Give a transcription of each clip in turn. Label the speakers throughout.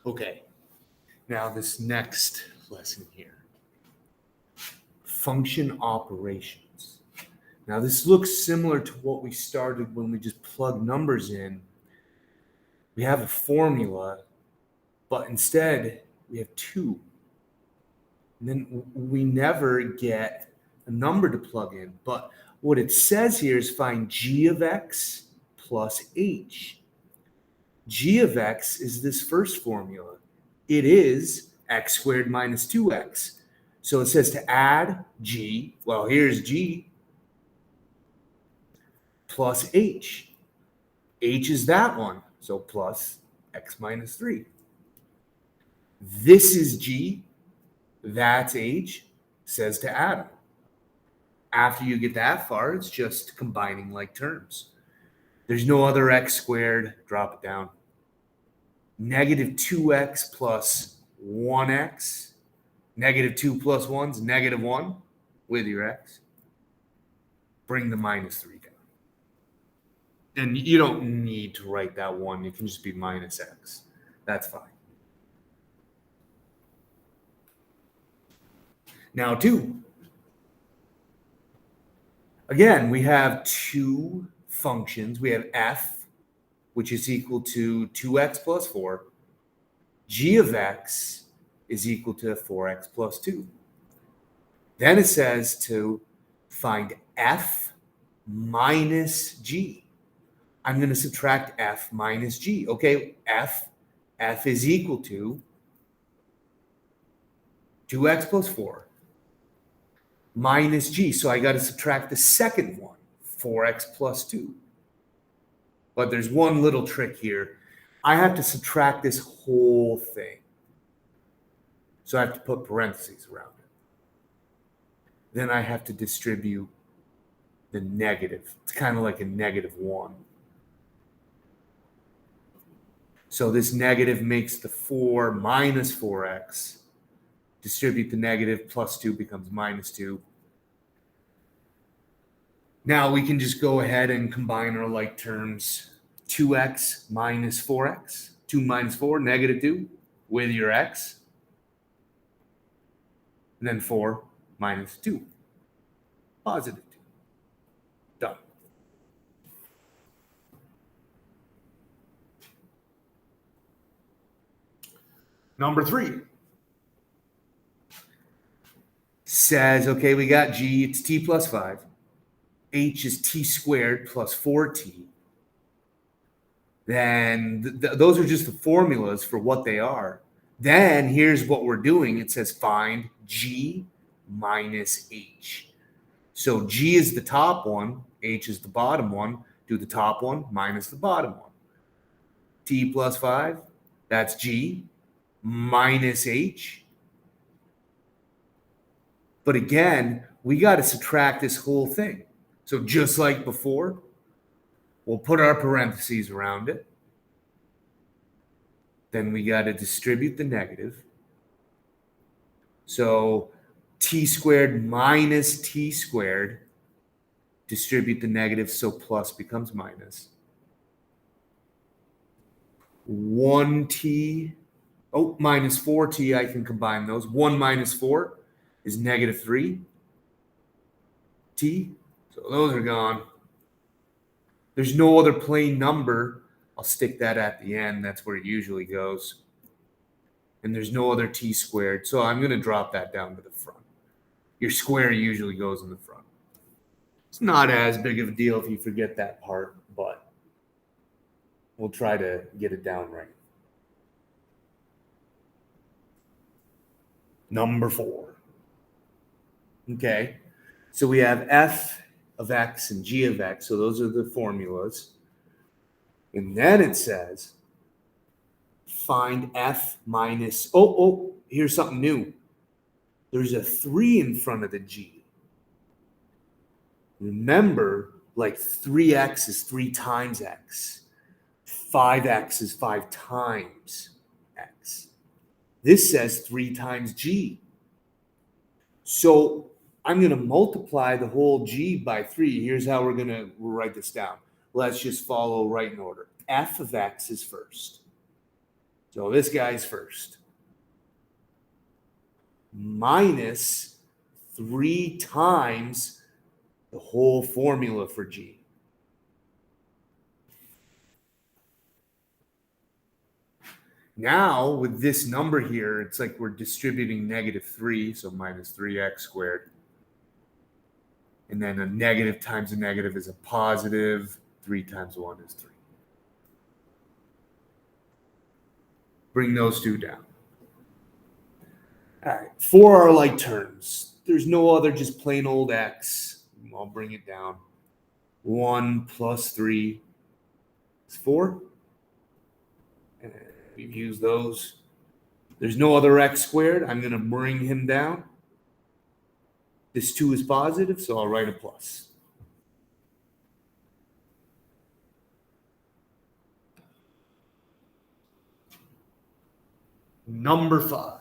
Speaker 1: Okay, now this next lesson here, function operations. Now this looks similar to what we started when we just plugged numbers in. We have a formula, but instead we have two. And then we never get a number to plug in. But what it says here is find g of x plus h. G of x is this first formula. It is x squared minus 2x. So it says to add g, well, here's g, plus h. H is that one, so plus x minus 3. This is g, that's h, says to add them. After you get that far, it's just combining like terms. There's no other x squared, drop it down. Negative 2x plus 1x. Negative 2 plus 1 is negative 1 with your x. Bring the minus 3 down. And you don't need to write that 1. It can just be minus x. That's fine. Now 2. Again, we have two functions. We have f, which is equal to 2x plus 4. G of x is equal to 4x plus 2. Then it says to find f minus g. I'm going to subtract f minus g. Okay, f is equal to 2x plus 4 minus g. So I got to subtract the second one, 4x plus 2. But there's one little trick here. I have to subtract this whole thing. So I have to put parentheses around it. Then I have to distribute the negative. It's kind of like a negative 1. So this negative makes the 4 minus 4x. Distribute the negative, plus 2 becomes minus 2. Now we can just go ahead and combine our like terms. 2x minus 4x. 2 minus 4, negative 2 with your x. And then 4 minus 2, positive 2. Done. Number 3 says, okay, we got g, it's t plus 5. H is t squared plus 4t. Then those are just the formulas for what they are. Then here's what we're doing. It says find g minus h. So g is the top one, h is the bottom one. Do the top one minus the bottom one. T plus 5, that's g minus h. But again, we got to subtract this whole thing. So just like before, we'll put our parentheses around it. Then we got to distribute the negative. So t squared minus t squared. Distribute the negative, so plus becomes minus. 1t, minus 4t, I can combine those. 1 minus 4 is negative 3t. So those are gone. There's no other plain number. I'll stick that at the end. That's where it usually goes. And there's no other t squared. So I'm going to drop that down to the front. Your square usually goes in the front. It's not as big of a deal if you forget that part, but we'll try to get it down right. Number 4. Okay. So we have f of x and g of x. So those are the formulas. And then it says, find f minus, here's something new. There's a 3 in front of the g. Remember, like 3x is 3 times x. 5x is 5 times x. This says 3 times g. So I'm going to multiply the whole g by 3. Here's how we'll write this down. Let's just follow right in order. F of x is first. So this guy's first. Minus 3 times the whole formula for G. Now, with this number here, it's like we're distributing -3, so minus 3x squared. And then a negative times a negative is a positive. 3 times 1 is 3. Bring those two down. All right, for our like terms, there's no other, just plain old x. I'll bring it down. 1 plus 3 is 4. And we've used those. There's no other x squared. I'm going to bring him down. This 2 is positive, so I'll write a plus. Number 5.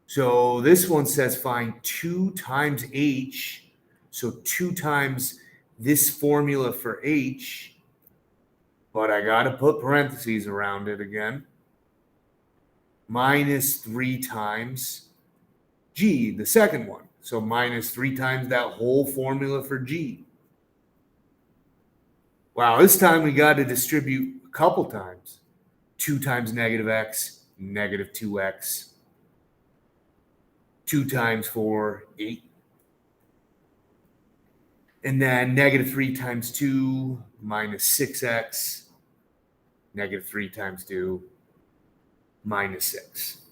Speaker 1: So this one says find 2 times h. So 2 times this formula for h. But I got to put parentheses around it again. Minus 3 times g, the second one. So minus 3 times that whole formula for g. Wow, this time we got to distribute a couple times. 2 times negative x, negative 2x. 2 times 4, 8. And then negative 3 times 2, minus 6x. Negative 3 times 2, minus 6.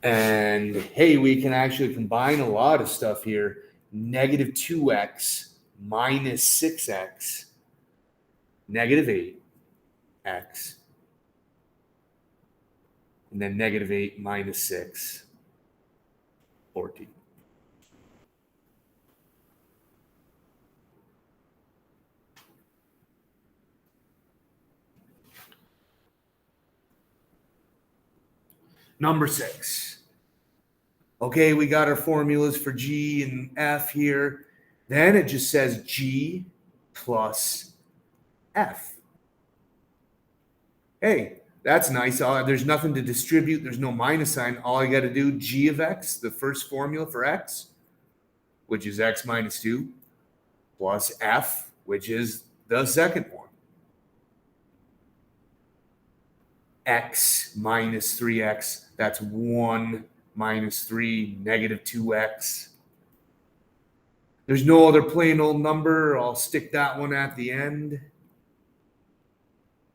Speaker 1: And hey, we can actually combine a lot of stuff here. Negative 2x minus 6x, negative 8x. And then negative 8 minus 6, 14. Number 6. Okay, we got our formulas for G and F here. Then it just says G plus F. Hey, that's nice. There's nothing to distribute. There's no minus sign. All I got to do, G of x, the first formula for x, which is x minus 2, plus F, which is the second one. X minus 3x, that's 1 minus 3, negative 2x. There's no other plain old number. I'll stick that one at the end.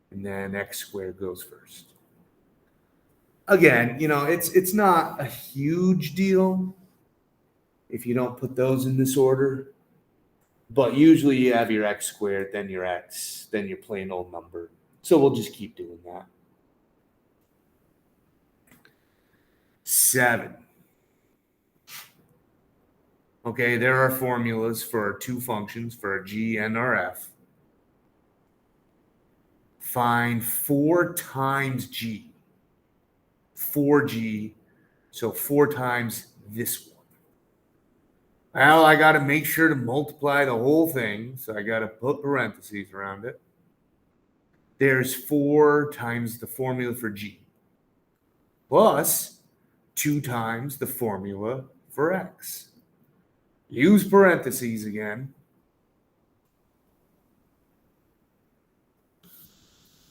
Speaker 1: And then x squared goes first. Again, it's not a huge deal if you don't put those in this order. But usually you have your x squared, then your x, then your plain old number. So we'll just keep doing that. 7. Okay, there are formulas for our two functions, for our g and our f. Find 4 times g. 4g, so 4 times this one. Well, I got to make sure to multiply the whole thing, so I got to put parentheses around it. There's 4 times the formula for g, plus 2 times the formula for x. Use parentheses again.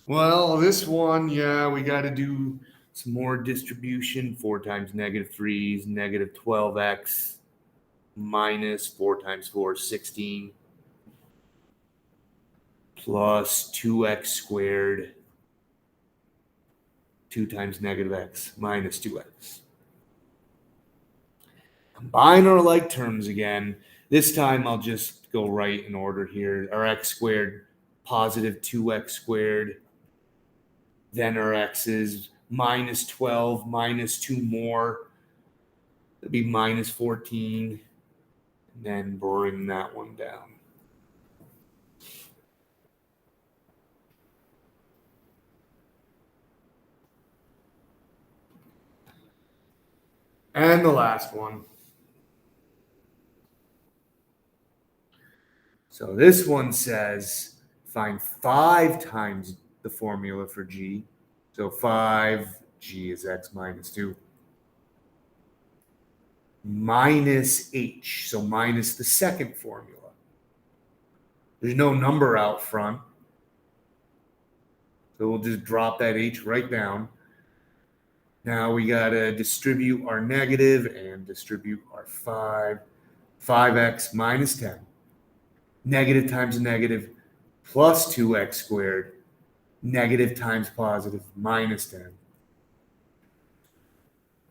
Speaker 1: Well, this one, yeah, we got to do some more distribution. 4 times negative 3 is negative 12x, minus 4 times 4 is 16, plus 2x squared, 2 times negative x, minus 2x. Combine our like terms again. This time I'll just go right in order here. Our x squared, positive 2x squared. Then our x's, minus 12, minus 2 more. That'd be minus 14. And then bring that one down. And the last one. So this one says find 5 times the formula for g. So 5g is x minus 2 minus h. So minus the second formula. There's no number out front. So we'll just drop that h right down. Now we got to distribute our negative and distribute our 5. 5x minus 10. Negative times a negative plus 2x squared. Negative times positive minus 10.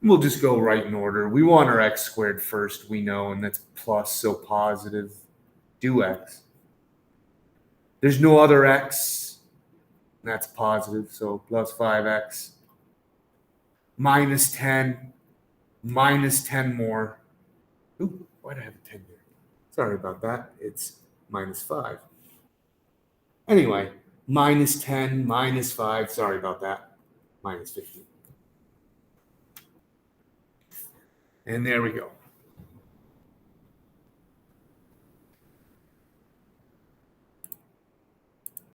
Speaker 1: We'll just go right in order. We want our x squared first, we know, and that's plus, so positive. Do x. There's no other x. That's positive, so plus 5x. Minus 10. Minus 10 more. Ooh, why did I have a 10 there? Sorry about that. It's minus 5. Anyway, minus 10, minus 5. Sorry about that. Minus 15. And there we go.